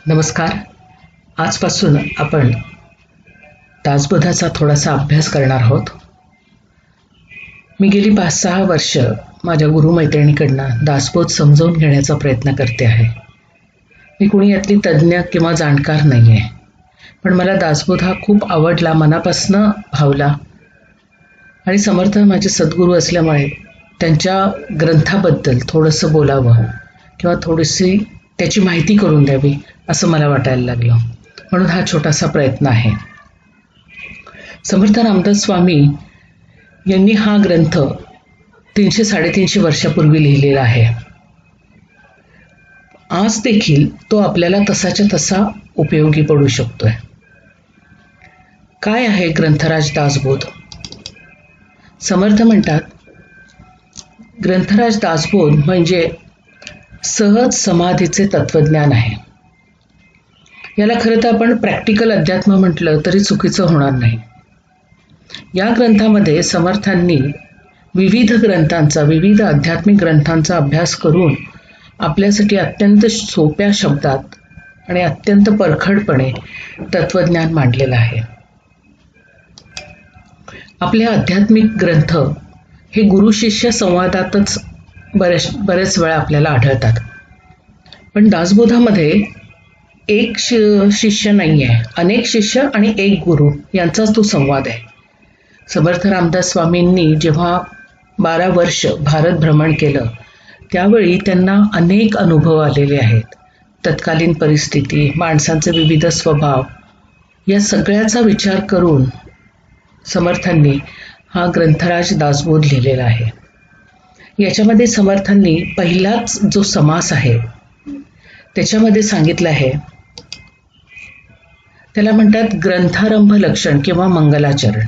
नमस्कार. आजपासून आपण दासबोधाचा थोडासा अभ्यास करणार आहोत. मी गेली 5-6 वर्ष माझ्या गुरुमैत्रिणीकडनं दासबोध समजावून घेण्याचा प्रयत्न करते आहे. मी कुणी यातली तज्ज्ञ किंवा जाणकार नाही आहे, पण मला दासबोध हा खूप आवडला, मनापासून भावला. आणि समर्थ माझे सद्गुरू असल्यामुळे त्यांच्या ग्रंथाबद्दल थोडंसं बोलावं किंवा थोडीशी त्याची माहिती करून द्यावी असं मला वाटायला लागलं. म्हणून हा छोटासा प्रयत्न आहे. समर्थ रामदास स्वामी यांनी हा ग्रंथ 300-350 वर्षापूर्वी लिहिलेला आहे. आज देखील तो आपल्याला तसाच्या तसा उपयोगी पडू शकतोय. काय आहे ग्रंथराज दासबोध? समर्थ म्हणतात, ग्रंथराज दासबोध म्हणजे सहज समाधीचे तत्वज्ञान आहे. याला खरं तर आपण प्रॅक्टिकल अध्यात्म म्हटलं तरी चुकीचं होणार नाही. या ग्रंथामध्ये समर्थांनी विविध आध्यात्मिक ग्रंथांचा अभ्यास करून आपल्यासाठी अत्यंत सोप्या शब्दात आणि अत्यंत परखडपणे तत्वज्ञान मांडलेलं आहे. आपले आध्यात्मिक ग्रंथ हे गुरु शिष्य संवादातच बरेच वेळा आपल्याला आढळतात. पण दासबोधामध्ये एक शिष्य नाही आहे, अनेक शिष्य आणि एक गुरु यांचाच तो संवाद आहे. समर्थ रामदास स्वामींनी जेव्हा 12 वर्ष भारत भ्रमण केलं त्यावेळी त्यांना अनेक अनुभव आलेले आहेत. तत्कालीन परिस्थिती, माणसांचे विविध स्वभाव, या सगळ्याचा विचार करून समर्थांनी हा ग्रंथराज दासबोध लिहिलेला आहे. याच्यामध्ये समर्थांनी पहिलाच जो समास आहे त्याच्यामध्ये सांगितलं आहे, त्याला म्हणतात ग्रंथारंभ लक्षण किंवा मंगलाचरण.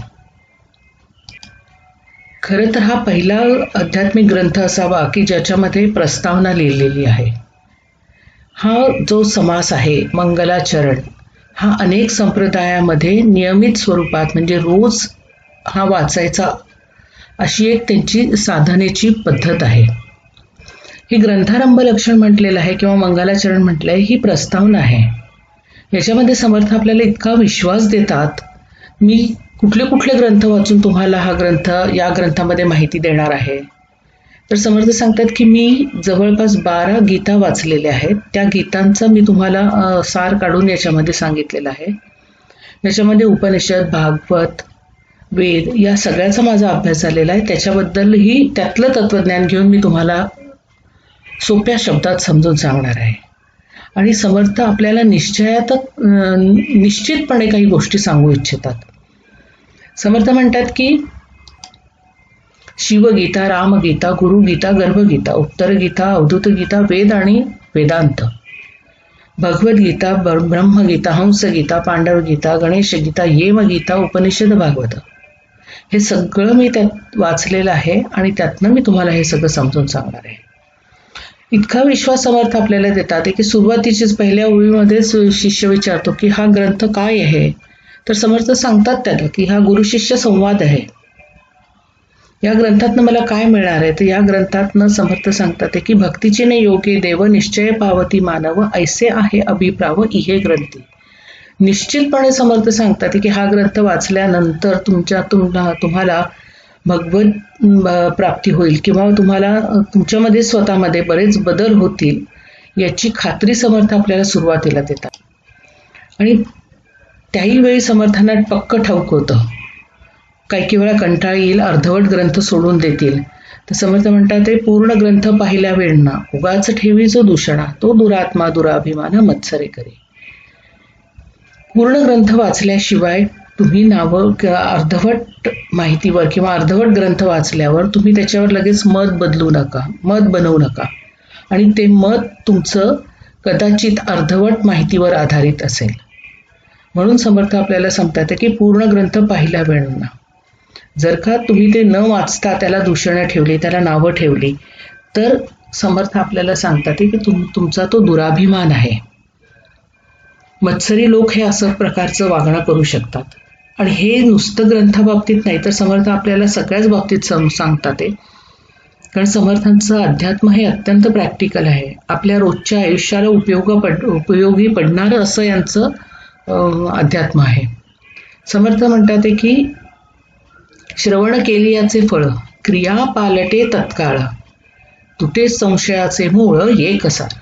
खरं तर हा पहिला आध्यात्मिक ग्रंथ असावा की ज्याच्यामध्ये प्रस्तावना लिहिलेली आहे. हा जो समास आहे मंगलाचरण, हा अनेक संप्रदायामध्ये नियमित स्वरूपात म्हणजे रोज हा वाचायचा अशी एक त्यांची साधनेची पद्धत आहे. ही ग्रंथारंभ लक्षण म्हटलेलं आहे किंवा मंगलाचरण म्हटलंय, ही प्रस्तावना आहे. याच्यामध्ये समर्थ आपल्याला इतका विश्वास देतात, मी कुठले ग्रंथ वाचून तुम्हाला या ग्रंथामध्ये माहिती देणार आहे. तर समर्थ सांगतात की मी जवळपास 12 गीता वाचलेल्या आहेत. त्या गीतांचा मी तुम्हाला सार काढून याच्यामध्ये सांगितलेला आहे. याच्यामध्ये उपनिषद, भागवत, वेद या सगळ्याचा माझा अभ्यास झालेला आहे. त्याच्याबद्दलही त्यातलं तत्वज्ञान घेऊन मी तुम्हाला सोप्या शब्दात समजून सांगणार आहे. आणि समर्थ आपल्याला निश्चितपणे काही गोष्टी सांगू इच्छितात. समर्थ म्हणतात की शिवगीता, रामगीता, गुरुगीता, गर्भगीता, उत्तरगीता, अवधूत गीता, वेद आणि वेदांत, भगवद्गीता, ब्रह्मगीता, हंसगीता, पांडवगीता, गणेशगीता, येमगीता, उपनिषद, भागवत, हे सगळं मी त्यात वाचलेलं आहे आणि त्यातनं मी तुम्हाला हे सगळं समजून सांगणार आहे. इतका विश्वास समर्थ आपल्याला देतात की सुरुवातीचीच पहिल्या ओळीमध्येच शिष्य विचारतो की हा ग्रंथ काय आहे. तर समर्थ सांगतात त्याला की हा गुरुशिष्य संवाद आहे. या ग्रंथातनं मला काय मिळणार आहे? तर या ग्रंथातनं समर्थ सांगतात की भक्तीचीने योगे देव निश्चय पावती मानव, ऐसे आहे अभिप्राव इहे ग्रंथी. निश्चितपणे समर्थ सांगतात की हा ग्रंथ वाचल्यानंतर तुम्हाला भगवत प्राप्ती होईल किंवा तुम्हाला तुमच्यामध्ये स्वतःमध्ये बरेच बदल होतील याची खात्री समर्थ आपल्याला सुरुवातीला देतात. आणि त्याही वेळी समर्थांना पक्क ठाऊक होतं, काही वेळा कंटाळ येईल, अर्धवट ग्रंथ सोडून देतील. तर समर्थ म्हणतात ते पूर्ण ग्रंथ पाहिल्या वेळना उगाच ठेवी जो दूषणा, तो दुरात्मा दुराभिमान मत्सरे करी. पूर्ण ग्रंथ वाचल्याशिवाय तुम्ही नावं अर्धवट माहितीवर किंवा अर्धवट ग्रंथ वाचल्यावर तुम्ही त्याच्यावर लगेच मत बनवू नका. आणि ते मत तुमचं कदाचित अर्धवट माहितीवर आधारित असेल. म्हणून समर्थ आपल्याला सांगतात की पूर्ण ग्रंथ पाहिल्या वेळेला, जर का तुम्ही ते न वाचता त्याला दूषणं ठेवली, त्याला नावं ठेवली, तर समर्थ आपल्याला सांगतात की तुमचा तो दुराभिमान आहे. मत्सरी लोक हे असं प्रकारचं वागणं करू शकतात. आणि हे नुसतं ग्रंथाबाबतीत नाही तर समर्थ आपल्याला सगळ्याच बाबतीत सांगतात कारण समर्थांचं अध्यात्म हे अत्यंत प्रॅक्टिकल आहे. आपल्या रोजच्या आयुष्याला उपयोगी पडणारं असं यांचं अध्यात्म आहे. समर्थ म्हणतात की श्रवण केलियाचे फळ, क्रिया पालटे तत्काळ, तुटे संशयाचे मूळ एक सार.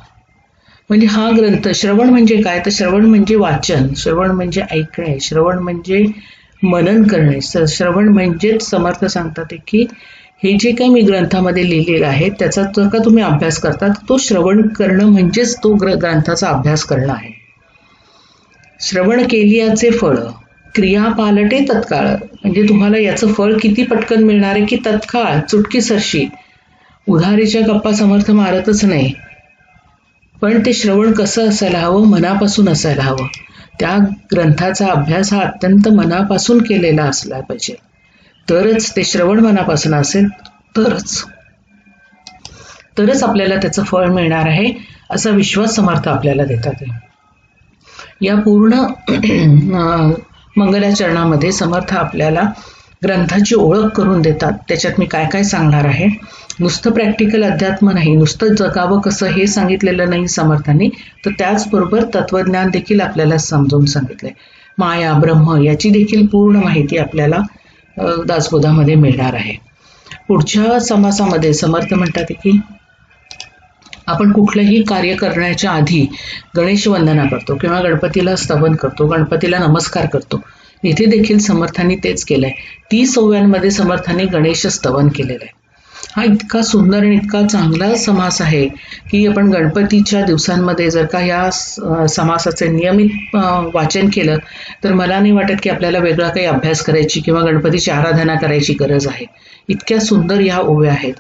म्हणजे हा ग्रंथ, श्रवण म्हणजे काय, तर श्रवण म्हणजे वाचन, श्रवण म्हणजे ऐकणे, श्रवण म्हणजे मनन करणे, श्रवण म्हणजेच समर्थ सांगतात की हे जे काही मी ग्रंथामध्ये लिहिलेलं आहे त्याचा जर का तुम्ही अभ्यास करता तो श्रवण करणं म्हणजेच तो ग्रंथाचा अभ्यास करणं आहे. श्रवण केलियाचे फळ, क्रिया पालटे तत्काळ, म्हणजे तुम्हाला याचं फळ किती पटकन मिळणार आहे की तत्काळ, चुटकीसरशी. उधारीच्या गप्पा समर्थ मारतच नाही, पण ते श्रवण कसं असायला हवं, मनापासून असायला हवं. त्या ग्रंथाचा अभ्यास हा अत्यंत मनापासून केलेला असला पाहिजे, तरच ते श्रवण मनापासून असेल तरच आपल्याला त्याचं फळ मिळणार आहे असा विश्वास समर्थ आपल्याला देतात. या पूर्ण मंगलाचरणामध्ये समर्थ आपल्याला ग्रंथाची ओळख करून देतात. त्याच्यात मी काय काय सांगणार आहे. नुसतं प्रॅक्टिकल अध्यात्म नाही, नुसतं जगावं कसं हे सांगितलेलं नाही समर्थांनी, तर त्याचबरोबर तत्वज्ञान देखील आपल्याला समजावून सांगितलंय. माया ब्रह्म याची देखील पूर्ण माहिती आपल्याला दासबोधामध्ये मिळणार आहे. पुढच्या समासामध्ये समर्थ म्हणतात की आपण कुठलंही कार्य करण्याच्या आधी गणेश वंदना करतो किंवा गणपतीला स्तवन करतो, गणपतीला नमस्कार करतो. इथे देखील समर्थांनी तेच केलंय. 30 ओव्यांमध्ये समर्थांनी गणेश स्तवन केलेलं आहे. हा इतका सुंदर आणि इतका चांगला समास आहे की आपण गणपतीच्या दिवसांमध्ये जर का या समासाचे नियमित वाचन केलं तर मला नाही वाटत की आपल्याला वेगळा काही अभ्यास करायची किंवा गणपतीची आराधना करायची गरज आहे. इतक्या सुंदर या ओव्या आहेत.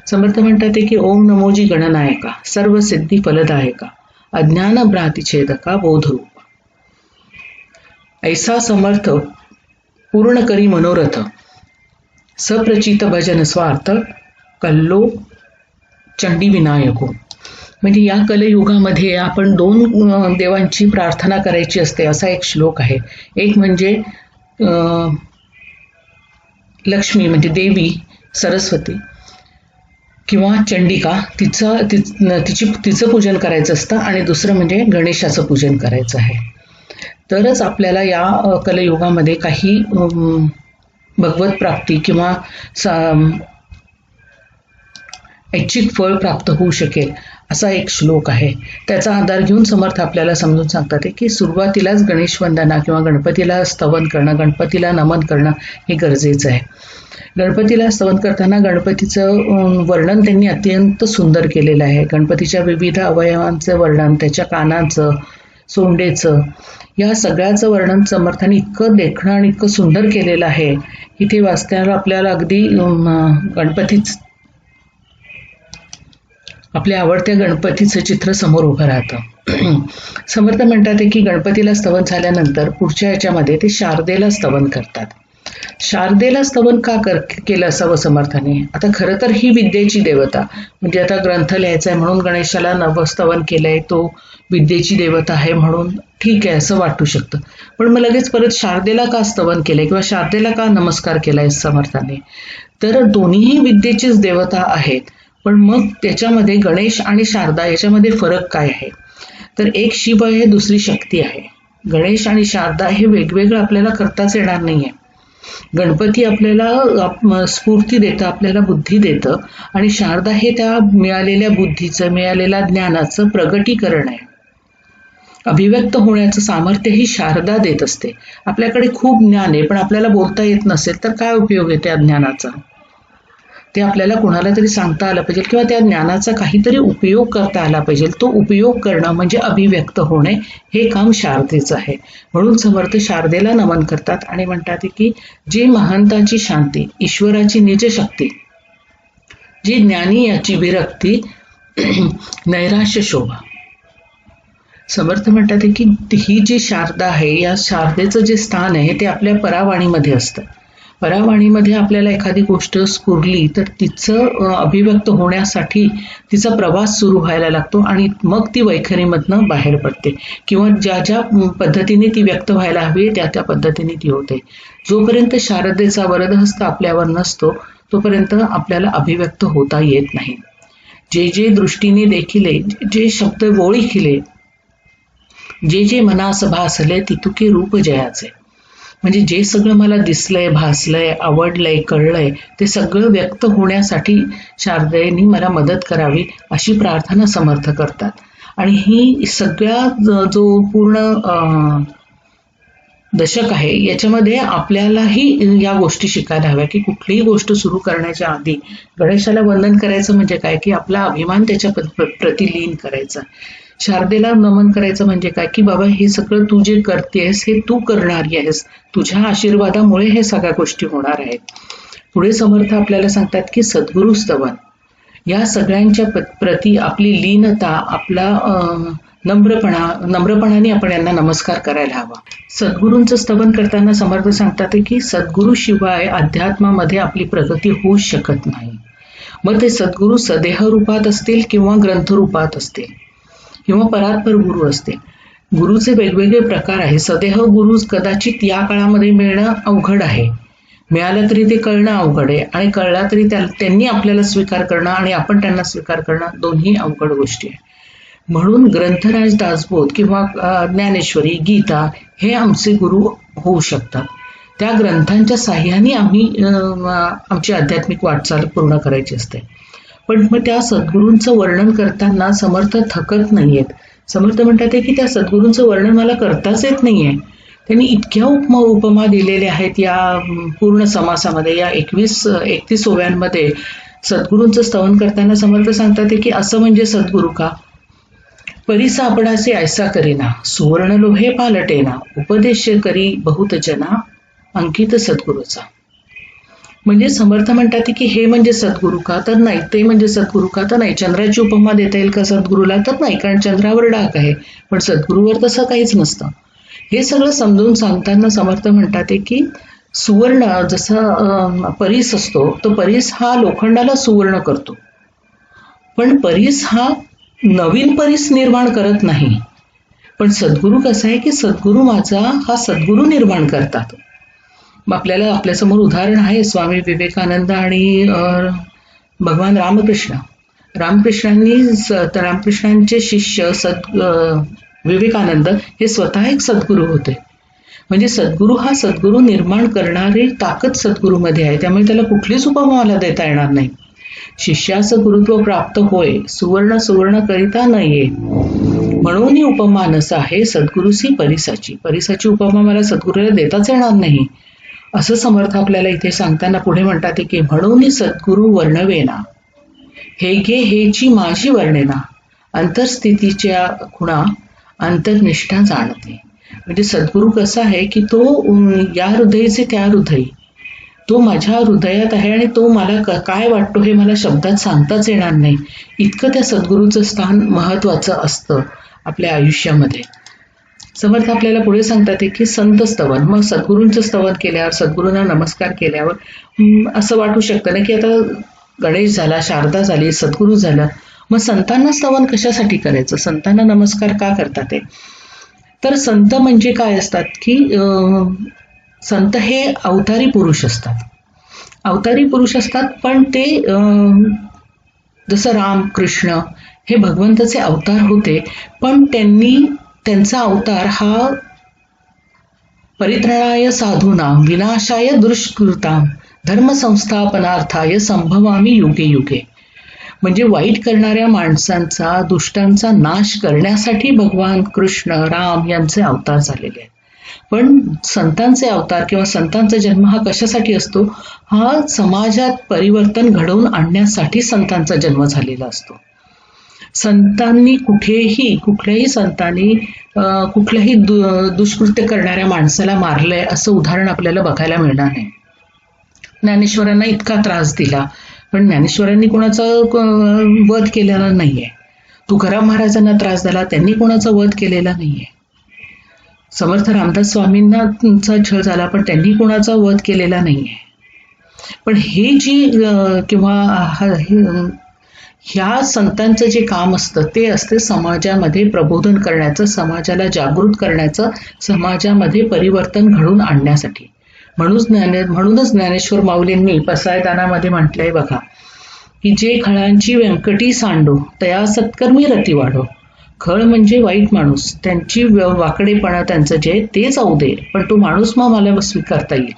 समर्थ म्हणतात की ओम नमोजी गणनायका, सर्व सिद्धी फलदायका, अज्ञान भ्रांतिछेदका बोधरूप. ऐसा समर्थ पूर्ण करी मनोरथ, सप्रचित भजन स्वार्थ, कल्लो चंडी विनायको. म्हणजे या कलयुगामध्ये आपण 2 देवांची प्रार्थना करायची असते असा एक श्लोक आहे. एक म्हणजे लक्ष्मी म्हणजे देवी सरस्वती किंवा चंडिका, तिचं पूजन करायचं असतं, आणि दुसरं म्हणजे गणेशाचं पूजन करायचं आहे. तरच आपल्याला या कलयुगामध्ये काही भगवत प्राप्ती किंवा ऐच्छिक फळ प्राप्त होऊ शकेल असा एक श्लोक आहे. त्याचा आधार घेऊन समर्थ आपल्याला समजून सांगतात की सुरुवातीलाच गणेश वंदना किंवा गणपतीला स्तवन करणं, गणपतीला नमन करणं हे गरजेचं आहे. गणपतीला स्तवन करताना गणपतीचं वर्णन त्यांनी अत्यंत सुंदर केलेलं आहे. गणपतीच्या विविध अवयवांचं वर्णन, त्याच्या कानाचं, सोंडेचं, या सगळ्याचं वर्णन समर्थांनी इतकं देखणं आणि इतकं सुंदर केलेलं आहे की ते वाचताना आपल्याला अगदी आपल्या आवडत्या गणपतीचं चित्र समोर उभं राहतं. समर्थ म्हणतात की गणपतीला स्तवन झाल्यानंतर पुढच्या याच्यामध्ये ते शारदेला स्तवन करतात. शारदेला स्तवन का केलं असावं समर्थाने? आता खरं तर ही विद्येची देवता, म्हणजे आता ग्रंथ लिहायचा आहे म्हणून गणेशाला नवस्तवन केलंय, तो विद्येची देवता आहे म्हणून ठीक आहे असं वाटू शकतं. पण मग लगेच परत शारदेला का स्तवन केलंय किंवा शारदेला का नमस्कार केलाय समर्थाने? तर दोन्हीही विद्येचीच देवता आहेत, पण मग त्याच्यामध्ये गणेश आणि शारदा याच्यामध्ये फरक काय आहे? तर एक शिव आहे, दुसरी शक्ती आहे. गणेश आणि शारदा हे वेगवेगळं आपल्याला करताच येणार नाहीये. गणपती आपल्याला स्फूर्ती देतं, आपल्याला बुद्धी देतं, आणि शारदा हे त्या मिळालेल्या बुद्धीचं, मिळालेल्या ज्ञानाचं प्रगटीकरण आहे. अभिव्यक्त होण्याचं सामर्थ्य ही शारदा देत असते. आपल्याकडे खूप ज्ञान आहे पण आपल्याला बोलता येत नसेल तर काय उपयोग आहे त्या ज्ञानाचा? ते आपल्याला कोणाला तरी सांगता आलं पाहिजे किंवा त्या ज्ञानाचा काहीतरी उपयोग करता आला पाहिजे. तो उपयोग करणं म्हणजे अभिव्यक्त होणे, हे काम शारदेचं आहे. म्हणून समर्थ शारदेला नमन करतात आणि म्हणतात की जी महंताची शांती, ईश्वराची निजशक्ती, जी ज्ञानी याची विरक्ती, नैराश्य शोभा. समर्थ म्हणतात की ही जी शारदा आहे, या शारदेचं जे स्थान आहे ते आपल्या परावाणीमध्ये असतं. परावाणीमध्ये आपल्याला एखादी गोष्ट स्फुरली तर तिचं अभिव्यक्त होण्यासाठी तिचा प्रवास सुरू व्हायला लागतो आणि मग ती वैखरीमधनं बाहेर पडते किंवा ज्या ज्या पद्धतीने ती व्यक्त व्हायला हवी त्या त्या पद्धतीने ती होते. जोपर्यंत शारदेचा वरदहस्त आपल्यावर नसतो तोपर्यंत आपल्याला अभिव्यक्त होता येत नाही. जे जे दृष्टीने देखिले, जे शब्द वोळिखिले, जे जे मनास भासले तितुके रूप जयाचे. म्हणजे जे सगळं मला दिसलंय, भासलंय, आवडलंय, कळलंय, ते सगळं व्यक्त होण्यासाठी शारदेनी मला मदत करावी अशी प्रार्थना समर्थ करतात. आणि ही सगळ्या जो पूर्ण दशक आहे याच्यामध्ये आपल्यालाही या गोष्टी शिकायला हव्या की कुठलीही गोष्ट सुरू करण्याच्या आधी गणेशाला वंदन करायचं म्हणजे काय की आपला अभिमान त्याच्या प्रति लीन करायचा. शारदेला नमन करायचं म्हणजे काय की बाबा हे सगळं तू जे करतेस हे तू करणारी आहेस, तुझ्या आशीर्वादामुळे हे सगळ्या गोष्टी होणार आहेत. पुढे समर्थ आपल्याला सांगतात की सद्गुरु स्तवन या सगळ्यांच्या प्रती आपली लीनता, आपला नम्रपणाने आपण यांना नमस्कार करायला हवा. सद्गुरूंचं स्तवन करताना समर्थ सांगतात की सद्गुरू शिवाय अध्यात्मामध्ये आपली प्रगती होऊ शकत नाही. मग ते सद्गुरू सदेह रूपात असतील किंवा ग्रंथ रूपात असतील किंवा परात्पर गुरु असतील. गुरुचे वेगवेगळे प्रकार आहे. सदेह गुरु कदाचित या काळामध्ये मिळणं अवघड आहे, मिळालं तरी ते कळणं अवघड आहे, आणि कळला तरी त्यांनी आपल्याला स्वीकार करणं आणि आपण त्यांना स्वीकार करणं दोन्ही अवघड गोष्टी आहे. म्हणून ग्रंथराज दासबोध किंवा ज्ञानेश्वरी, गीता हे आमचे गुरु होऊ शकतात. त्या ग्रंथांच्या साह्याने आम्ही आमची आध्यात्मिक वाटचाल पूर्ण करायची असते. पण मग त्या सद्गुरूंचं वर्णन करताना समर्थ थकत नाहीयेत. समर्थ म्हणतात की त्या सद्गुरूंचं वर्णन मला करताच येत नाहीये. त्यांनी इतक्या उपमा दिलेल्या आहेत या पूर्ण समासामध्ये. या 31 ओव्यांमध्ये सद्गुरूंचं स्तवन करताना समर्थ सांगतात की असं म्हणजे सद्गुरू का? परी सापडासे ऐसा करीना, सुवर्ण लोहे पालटेना, उपदेश करी बहुत जना, अंकित सद्गुरूचा. म्हणजे समर्थ म्हणतात की हे म्हणजे सद्गुरू का? तर नाही. ते म्हणजे सद्गुरू का? तर नाही. चंद्राची उपमा देता येईल का सद्गुरूला? तर नाही, कारण चंद्रावर डाग आहे, पण सद्गुरूवर तसं काहीच नसतं. हे सगळं समजून सांगताना समर्थ म्हणतात की सुवर्ण जसा परीस असतो, तो परीस हा लोखंडाला सुवर्ण करतो, पण परीस हा नवीन परीस निर्माण करत नाही. पण सद्गुरू कसं आहे की सद्गुरू माझा हा सद्गुरू निर्माण करतात. मग आपल्याला आपल्यासमोर उदाहरण आहे स्वामी विवेकानंद आणि भगवान रामकृष्ण. रामकृष्णांचे शिष्य विवेकानंद हे स्वतः एक सद्गुरू होते. म्हणजे सद्गुरू हा सद्गुरू निर्माण करणारी ताकद सद्गुरूमध्ये आहे. त्यामुळे त्याला कुठलीच उपमा मला देता येणार नाही. शिष्यास गुरुत्व प्राप्त होय, सुवर्ण सुवर्ण करिता न ये, म्हणून ही उपमा नसा आहे सद्गुरूसी परिसाची उपमा मला सद्गुरूला देताच येणार नाही. असं समर्थ आपल्याला इथे सांगताना पुढे म्हणतात की म्हणून सद्गुरू वर्णवेना, हे गे हेची माझी वर्णेना, अंतरस्थितीच्या खुणा अंतर्निष्ठा जाणते. म्हणजे सद्गुरू कसा आहे की तो या हृदयचे त्या हृदयी, तो माझ्या हृदयात आहे आणि तो मला काय वाटतो हे मला शब्दात सांगताच येणार नाही. इतकं त्या सद्गुरूचं स्थान महत्वाचं असतं आपल्या आयुष्यामध्ये. समर्थ आपल्याला पुढे सांगतात की संत स्तवन. मग सद्गुरूंचं स्तवन केल्यावर, सद्गुरूंना नमस्कार केल्यावर असं वाटू शकतं ना की आता गणेश झाला, शारदा झाली, सद्गुरू झाला, मग संतांना स्तवन कशासाठी करायचं? संतांना नमस्कार का करतात ते? तर संत म्हणजे काय असतात की संत हे अवतारी पुरुष असतात. अवतारी पुरुष असतात, पण ते जसं राम कृष्ण हे भगवंताचे अवतार होते, पण त्यांचा अवतार हा परित्राणाय साधूनां विनाशाय दुष्कृतां धर्मसंस्थापनार्थाय संभवामी युगे युगे. म्हणजे वाईट करणाऱ्या माणसांचा, दुष्टांचा नाश करण्यासाठी भगवान कृष्ण राम यांचे अवतार झालेले आहेत. पण संतांचे अवतार किंवा संतांचा जन्म हा कशासाठी असतो? हा समाजात परिवर्तन घडवून आणण्यासाठी संतांचा जन्म झालेला असतो. संतांनी कुठल्याही संतांनी कुठल्याही दुष्कृत्य करणाऱ्या माणसाला मारलंय असं उदाहरण आपल्याला बघायला मिळणार नाही. ज्ञानेश्वरांना इतका त्रास दिला, पण ज्ञानेश्वरांनी कोणाचा वध केलेला नाहीये. तुकाराम महाराजांना त्रास झाला, त्यांनी कोणाचा वध केलेला नाहीये. समर्थ रामदास स्वामींचा छळ झाला, पण त्यांनी कोणाचा वध केलेला नाहीये. पण हे ह्या संतांचं जे काम असतं ते असते समाजामध्ये प्रबोधन करण्याचं, समाजाला जागृत करण्याचं, समाजामध्ये परिवर्तन घडवून आणण्यासाठी. म्हणूनच ज्ञानेश्वर माऊलींनी पसायदानामध्ये म्हटलंय बघा की जे खळांची व्यंकटी सांडो तया सत्कर्मी रती वाढो. खळ म्हणजे वाईट माणूस, त्यांची वाकडेपणा त्यांचं जे ते जाऊ दे, पण तो माणूस मग मला स्वीकारता येईल.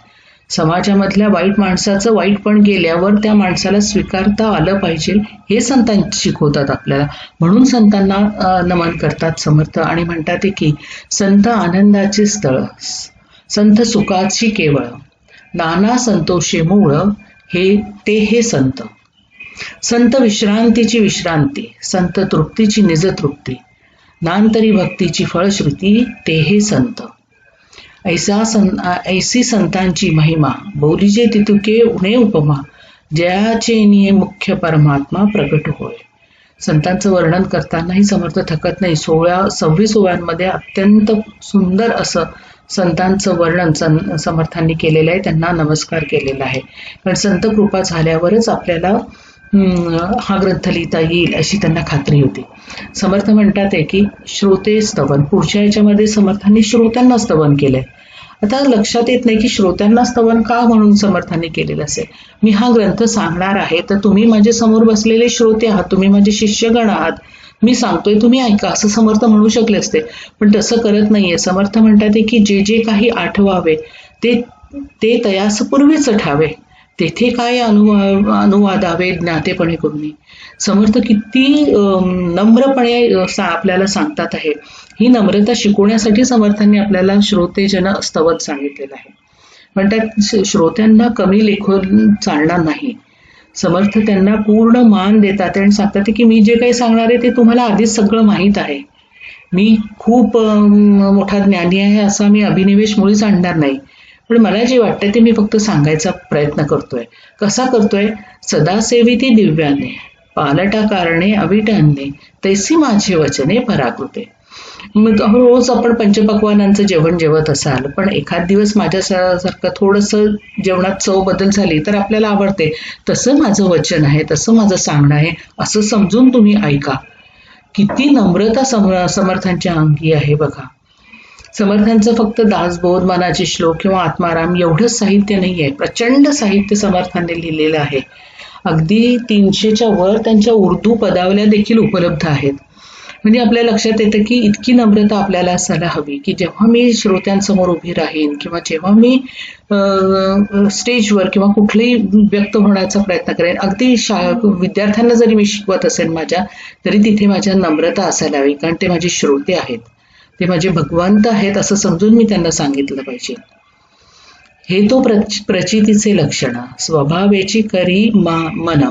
समाजामधल्या वाईट माणसाचं वाईटपण गेल्यावर त्या माणसाला स्वीकारता आलं पाहिजे हे संतांनी शिकवतात आपल्याला. म्हणून संतांना नमन करतात समर्थ आणि म्हणतात की संत आनंदाचे स्थळ, संत सुखाची केवळ, नाना संतोषे मूळ, हे संत. संत विश्रांतीची विश्रांती, संत तृप्तीची निज तृप्ती, नांतरी भक्तीची फळश्रुती, ते हे संत. ऐसी संतांची महिमा, बोलीजे तितुके उणे उपमा, जयाचे निये मुख्य परमात्मा प्रकट होय. संतांचं वर्णन करतानाही समर्थ थकत नाही. 26 ओव्यांमध्ये अत्यंत सुंदर असं संतांचं वर्णन समर्थांनी केलेलं आहे, त्यांना नमस्कार केलेला आहे. कारण संत कृपा झाल्यावरच आपल्याला हा ग्रंथ लिहिता येईल अशी त्यांना खात्री होती. समर्थ म्हणतात की श्रोते स्तवन, पुढच्या याच्यामध्ये समर्थांनी श्रोत्यांना स्तवन केलंय. आता लक्षात येत नाही की श्रोत्यांना स्तवन का म्हणून समर्थांनी केलेलं असेल. मी हा ग्रंथ सांगणार आहे तर तुम्ही माझे समोर बसलेले श्रोते आहात, तुम्ही माझे शिष्यगण आहात, मी सांगतोय तुम्ही ऐका असं समर्थ म्हणू शकले असते, पण तसं करत नाहीये. समर्थ म्हणतात की जे काही आठवावे ते तयासपूर्वीच ठावे, तेथे काय अनुवादावे ज्ञातेपणे करून. समर्थ किती नम्रपणे आपल्याला सांगतात आहे. ही नम्रता शिकवण्यासाठी समर्थांनी आपल्याला श्रोतेजन स्तवन सांगितलेलं आहे. म्हणतात श्रोत्यांना कमी लेखून चालणार नाही. समर्थ त्यांना पूर्ण मान देतात आणि सांगतात की मी जे काही सांगणार आहे ते तुम्हाला आधीच सगळं माहीत आहे. मी खूप मोठा ज्ञानी आहे असा मी अभिनिवेश मुळीच आणणार नाही, पण मला जे वाटतं ते मी फक्त सांगायचा प्रयत्न करतोय. कसा करतोय? सदा सेविती दिव्याने, पालटा कारणे अविटांने, तैसी माझे वचने पराकृते. मग रोज आपण पंचपक्वानांचं जेवण जेवत असाल, पण एखाद दिवस माझ्यासारखं थोडंसं जेवणात चव बदल झाली तर आपल्याला आवडते. तसं माझं वचन आहे, तसं माझं सांगणं आहे असं समजून तुम्ही ऐका. किती नम्रता समर्थांच्या अंगी आहे बघा. समर्थांचं फक्त दासबोध, मनाचे श्लोक किंवा आत्माराम एवढंच साहित्य नाही आहे. प्रचंड साहित्य समर्थांनी लिहिलेलं आहे. अगदी 300च्या वर त्यांच्या उर्दू पदावल्या देखील उपलब्ध आहेत. म्हणजे आपल्या लक्षात येतं की इतकी नम्रता आपल्याला असायला हवी की जेव्हा मी श्रोत्यांसमोर उभी राहीन किंवा जेव्हा मी स्टेजवर किंवा कुठलेही व्यक्त होण्याचा प्रयत्न करेन, अगदी विद्यार्थ्यांना जरी मी शिकवत असेल माझ्या, तरी तिथे माझ्या नम्रता असायला हवी. कारण ते माझे श्रोते आहेत, ते माझे भगवंत आहेत असं समजून मी त्यांना सांगितलं पाहिजे. हे तो प्रचितीचे लक्षण, स्वभावेची करी मन,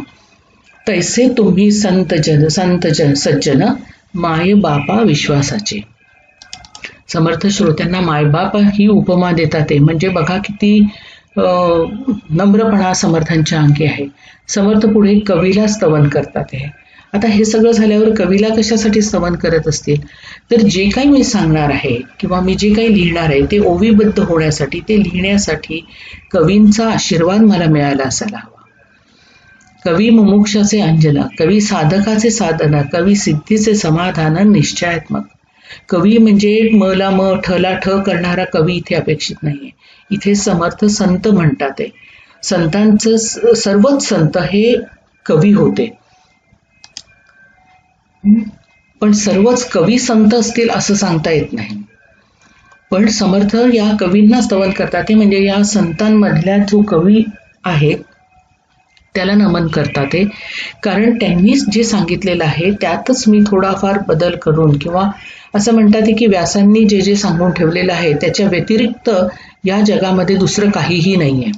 तैसे तुम्ही संत सज्जन, माय बापा विश्वासाचे. समर्थ श्रोत्यांना मायबाप ही उपमा देतात. म्हणजे बघा किती नम्रपणा समर्थांच्या अंगी आहे. समर्थ पुढे कवीला स्तवन करतात. आता हे सगळं झाल्यावर कवीला कशासाठी स्तवन करत असतील, तर जे काही मी सांगणार आहे किंवा मी जे काही लिहिणार आहे ते ओवीबद्ध होण्यासाठी, ते लिहिण्यासाठी कवींचा आशीर्वाद मला मिळायला असायला हवा. कवी मुमुक्षाचे अंजन, कवी साधकाचे साधन, कवी सिद्धीचे समाधान निश्चयात्मक. कवी म्हणजे मला म ठला ठ करणारा कवी इथे अपेक्षित नाहीये. इथे समर्थ संत म्हणतात. संतांचं सर्वच संत हे कवी होते, पण सर्वच कवी संत असतील असं सांगता येत नाही. पण समर्थ या कवींना स्तवन करतात, म्हणजे या संतांमधल्या जो कवी आहे त्याला नमन करतात. कारण त्यांनी जे सांगितलेलं आहे त्यातच मी थोडाफार बदल करून, किंवा असं म्हणतात की व्यासांनी जे सांगून ठेवलेलं आहे त्याच्या व्यतिरिक्त या जगामध्ये दुसरं काहीही नाहीये,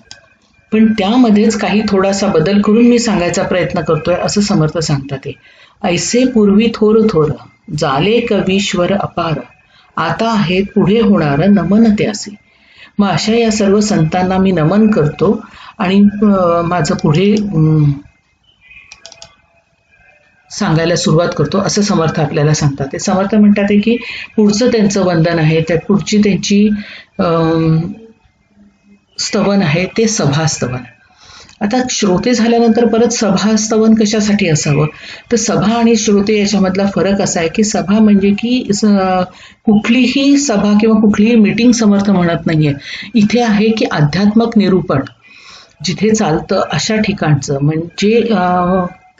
पण त्यामध्येच काही थोडासा बदल करून मी सांगायचा प्रयत्न करतोय असं समर्थ सांगतात. ऐसे पूर्वी थोर थोर, जाले कवीश्वर अपार, आता आहेत पुढे होणार नमन त्यासी. मग अशा या सर्व संतांना मी नमन करतो आणि माझं पुढे सांगायला सुरुवात करतो असं समर्थ आपल्याला सांगतात. समर्थ म्हणतात की पुढचं त्यांचं वंदन आहे, त्या पुढची त्यांची स्तवन आहे ते सभास्तवन. आता श्रोते झाल्यानंतर परत सभास्तवन कशासाठी असावं? तर सभा आणि श्रोते याच्यामधला फरक असा आहे की सभा म्हणजे की कुठलीही सभा किंवा कुठलीही मीटिंग समर्थ म्हणत नाहीये. इथे आहे की आध्यात्मक निरूपण जिथे चालतं अशा ठिकाणचं, म्हणजे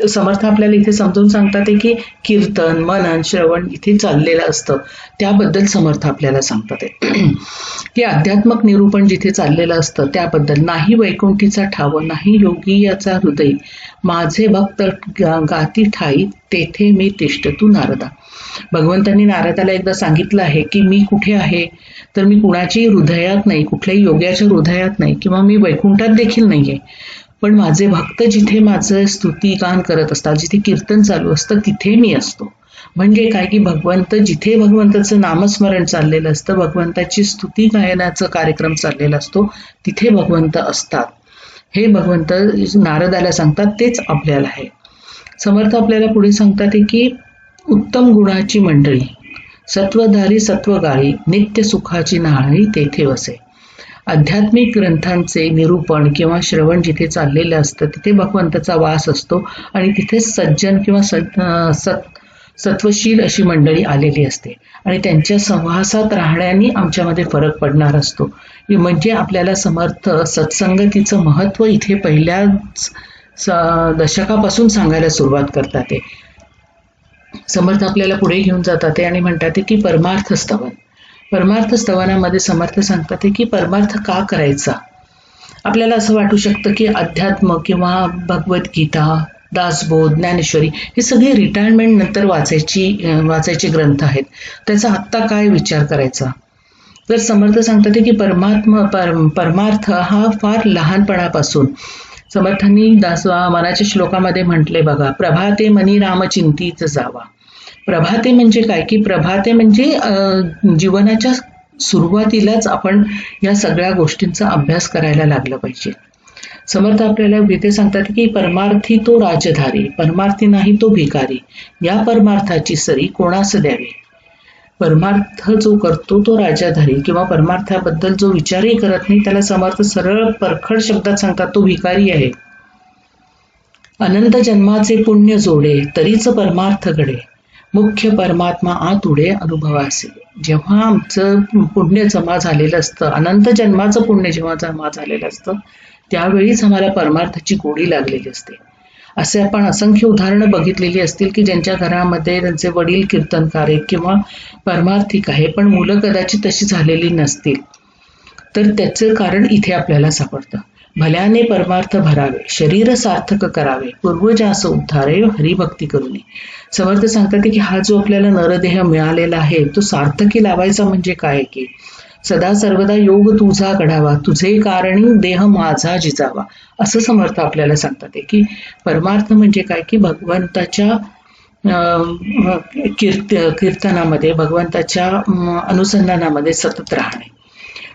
समर्थ आपल्याला इथे समजून सांगतात की कीर्तन, मनन, श्रवण इथे चाललेलं असतं, त्याबद्दल समर्थ आपल्याला सांगतात की आध्यात्मक निरूपण जिथे चाललेलं असतं त्याबद्दल. नाही वैकुंठीचा ठाव, नाही योगी याचा हृदय, माझे भक्त गाती ठाई, तेथे मी तिष्ठतू नारदा. भगवंतांनी नारदाला एकदा सांगितलं आहे की मी कुठे आहे, तर मी कुणाच्याही हृदयात नाही, कुठल्याही योग्याच्या हृदयात नाही, किंवा मी वैकुंठात देखील नाहीये, पण माझे भक्त जिथे माझं स्तुतिगान करत असतात, जिथे कीर्तन चालू असतं तिथे मी असतो. म्हणजे काय की जिथे भगवंताचं नामस्मरण चाललेलं असतं, भगवंताची स्तुती गायनाचा कार्यक्रम चाललेला असतो, तिथे भगवंत असतात. हे भगवंत नारदाला सांगतात, तेच आपल्याला आहे. समर्थ आपल्याला पुढे सांगतात की उत्तम गुणाची मंडळी, सत्वधारी सत्वगाळी, नित्य सुखाची न्हाळी तेथे वसे. आध्यात्मिक ग्रंथांचे निरूपण किंवा श्रवण जिथे चाललेलं असतं तिथे भगवंताचा वास असतो आणि तिथे सज्जन किंवा सत्वशील अशी मंडळी आलेली असते आणि त्यांच्या सहवासात राहण्याने आमच्यामध्ये फरक पडणार असतो. म्हणजे आपल्याला समर्थ सत्संगतीचं महत्त्व इथे पहिल्याच दशकापासून सांगायला सुरुवात करतात. समर्थ आपल्याला पुढे घेऊन जातात आणि म्हणतात की परमार्थ स्तवन. परमार्थ स्तवनामध्ये समर्थ सांगतात की परमार्थ का करायचा. आपल्याला असं वाटू शकतं की अध्यात्म किंवा भगवद्गीता, दासबोध, ज्ञानेश्वरी हे सगळे रिटायरमेंट नंतर वाचायचे ग्रंथ आहेत, त्याचा आत्ता काय विचार करायचा. तर समर्थ सांगतात की परमार्थ हा फार लहानपणापासून, समर्थांनी मनाच्या श्लोकामध्ये म्हटले बघा, प्रभाते मनी राम चिंतीत जावा. प्रभाते म्हणजे काय की प्रभाते म्हणजे जीवनाच्या सुरुवातीलाच आपण या सगळ्या गोष्टींचा अभ्यास करायला लागलं पाहिजे. समर्थ आपल्याला इथे सांगतात की परमार्थी तो राजधारी, परमार्थी नाही तो भिकारी, या परमार्थाची सरी कोणास द्यावी. परमार्थ जो करतो तो राजाधारी किंवा परमार्थाबद्दल जो विचारही करत नाही त्याला समर्थ सरळ परखड शब्दात सांगतात तो भिकारी आहे. अनंत जन्माचे पुण्य जोडे तरीच परमार्थ घडे, मुख्य परमात्मा आत उडे अनुभवासे. जेव्हा आमचं पुण्य जमा झालेलं असतं, अनंत जन्माचं पुण्य जेव्हा जमा झालेलं असतं त्यावेळीच आम्हाला परमार्थाची गोडी लागलेली असते. असे आपण असंख्य उदाहरणं बघितलेली असतील की ज्यांच्या घरामध्ये त्यांचे वडील कीर्तनकार आहेत किंवा परमार्थिक आहे, पण मुलं कदाचित तशी झालेली नसतील. तर त्याचं कारण इथे आपल्याला सापडतं. भल्याने परमार्थ भरावे, शरीर सार्थक करावे, पूर्वजास उद्धारे हरिभक्ती करूने. समर्थ सांगतात की हा जो आपल्याला नरदेह मिळालेला आहे तो सार्थकी लावायचा म्हणजे काय की सदा सर्वदा योग तुझा घडावा, तुझे कारणी देह माझा जिजावा, असं समर्थ आपल्याला सांगतात की परमार्थ म्हणजे काय की भगवंताच्या कीर्तनामध्ये, भगवंताच्या अनुसंधानामध्ये सतत राहणे.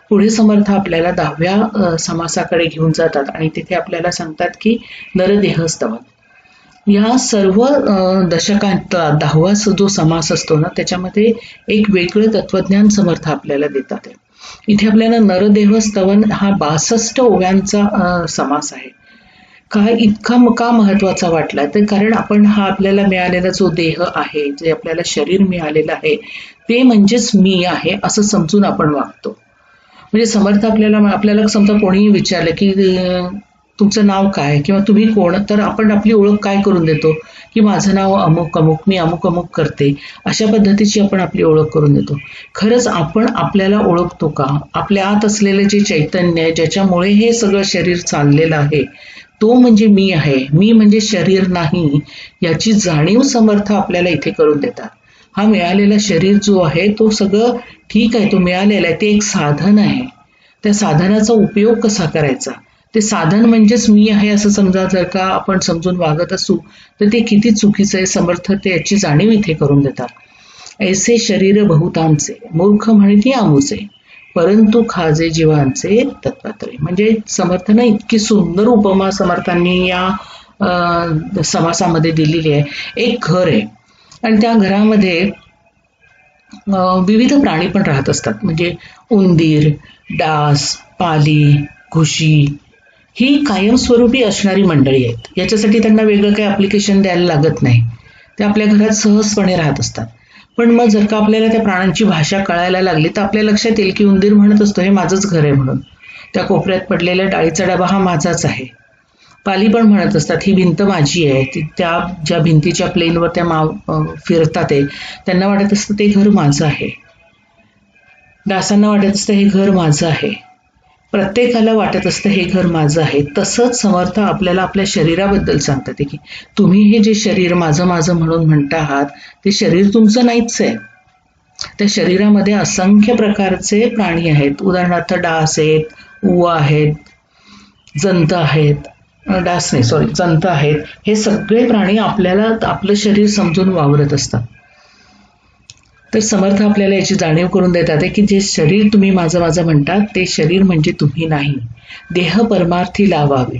पुढे समर्थ आपल्याला 10व्या समासाकडे घेऊन जातात आणि तिथे आपल्याला सांगतात की नरदेह स्तवन. या सर्व दशकांत 10वा जो समास असतो ना त्याच्यामध्ये एक वेगळं तत्वज्ञान समर्थ आपल्याला देतात. इथे आपल्याला नरदेह स्तवन हा 62 ओव्यांचा समास आहे. का महत्वाचा वाटला तर कारण आपण हा आपल्याला मिळालेला जो देह आहे, जे आपल्याला शरीर मिळालेलं आहे ते म्हणजेच मी आहे असं समजून आपण वागतो. म्हणजे समर्थ आपल्याला समजा कोणीही विचारलं की तुमचं नाव काय किंवा तुम्ही कोण, तर आपण आपली ओळख काय करून देतो की माझं नाव अमुक अमुक, मी अमुक अमुक करते, अशा पद्धतीची आपण आपली ओळख करून देतो. खरंच आपण आपल्याला ओळखतो का? आपल्या आत असलेले जे चैतन्य आहे ज्याच्यामुळे हे सगळं शरीर चाललेलं आहे तो म्हणजे मी आहे, मी म्हणजे शरीर नाही, याची जाणीव समर्थ आपल्याला इथे करून देतात. हा मिळालेला शरीर जो आहे तो सगळं ठीक आहे, तो मिळालेला आहे, ते एक साधन आहे. त्या साधनाचा उपयोग कसा करायचा, ते साधन म्हणजेच मी आहे असं समजा जर का आपण समजून वागत असू तर ते किती चुकीचं आहे. समर्थ ते याची जाणीव इथे करून देतात. ऐसे शरीर बहुतांचे, मूर्ख म्हणती आमुचे, परंतु खाजे जीवांचे तत्पात्रे. म्हणजे समर्थांना इतकी सुंदर उपमा समर्थांनी या समासामध्ये दिलेली आहे. एक घर आहे आणि त्या घरामध्ये विविध प्राणी पण राहत असतात, म्हणजे उंदीर, डास, पाली, घुशी, ही कायमस्वरूपी असणारी मंडळी आहेत. याच्यासाठी त्यांना वेगळं काही ॲप्लिकेशन द्यायला लागत नाही. ते आपल्या घरात सहजपणे राहत असतात. पण मग जर का आपल्याला त्या प्राण्यांची भाषा कळायला लागली तर आपल्या लक्षात येईल की उंदीर म्हणत असतो हे माझंच घर आहे म्हणून. त्या कोपऱ्यात पडलेल्या डाळीचा डबा हा माझाच आहे. पाली पण म्हणत असतात ही भिंत माझी आहे. त्या ज्या भिंतीच्या प्लेनवर त्या फिरतात त्यांना वाटत असतं ते घर माझं आहे. डासांना वाटत असतं हे घर माझं आहे. प्रत्येकाला वाटत असतं हे घर माझं आहे. तसंच समर्थ आपल्याला आपल्या शरीराबद्दल सांगतात की तुम्ही हे जे शरीर माझं माझं म्हणून म्हणता आहात ते शरीर तुमचं नाहीच आहे. त्या शरीरामध्ये असंख्य प्रकारचे प्राणी आहेत. उदाहरणार्थ डास आहेत, उवा आहेत, जंत आहेत, जंत आहेत. हे सगळे प्राणी आपल्याला आपलं शरीर समजून वावरत असतात. तर समर्थ आपल्याला याची जाणीव करून देतात की जे शरीर तुम्ही माझं माझं म्हणतात ते शरीर म्हणजे तुम्ही नाही. देह परमार्थी लावावे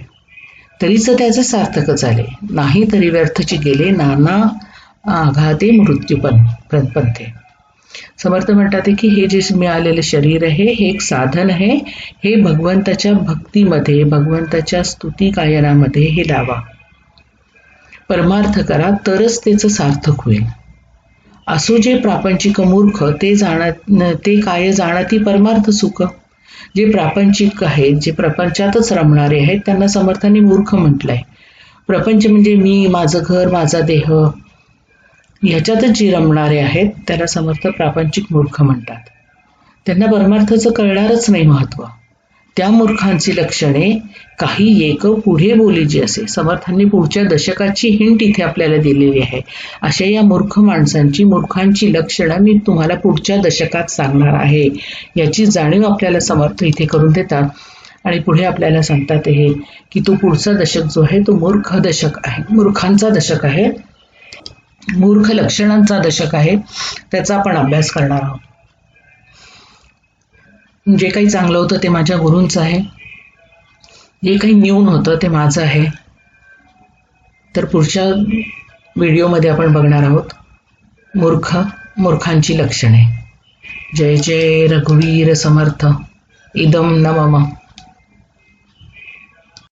तरीच त्याचं सार्थक झाले, नाही तरी व्यर्थची गेले नाना आघाते मृत्यूपंथे. समर्थ म्हणतात की हे जे मिळालेलं शरीर आहे हे एक साधन आहे. हे भगवंताच्या भक्तीमध्ये, भगवंताच्या स्तुती गायनामध्ये हे लावा, परमार्थ करा, तरच त्याचं सार्थक होईल. असो जे प्रापंचिक मूर्ख ते काय जाणती परमार्थ सुख. जे प्रापंचिक आहेत, जे प्रपंचातच रमणारे आहेत त्यांना समर्थांनी मूर्ख म्हटलंय. प्रपंच म्हणजे मी, माझं घर, माझा देह ह्याच्यातच जे रमणारे आहेत त्याला समर्थ प्रापंचिक मूर्ख म्हणतात. त्यांना परमार्थाचं कळणारच नाही महत्व. त्या मूर्खांची लक्षणे काही एक पुढे बोलीची असे. समर्थांनी पुढच्या दशकाची हिंट इथे आपल्याला दिलेली आहे. अशा या मूर्खांची लक्षणं मी तुम्हाला पुढच्या दशकात सांगणार आहे. याची जाणीव आपल्याला समर्थ इथे करून देतात आणि पुढे आपल्याला सांगतात हे की तो पुढचा दशक जो आहे तो मूर्ख दशक आहे, मूर्खांचा दशक आहे, मूर्ख लक्षणांचा दशक आहे. त्याचा आपण अभ्यास करणार आहोत. जे काही चांगलं होतं ते माझ्या गुरूंचं आहे, जे काही न्यून होतं ते माझं आहे. तर पुढच्या व्हिडिओमध्ये आपण बघणार आहोत मूर्खांची लक्षणे. जय जय रघुवीर समर्थ. इदम न मम.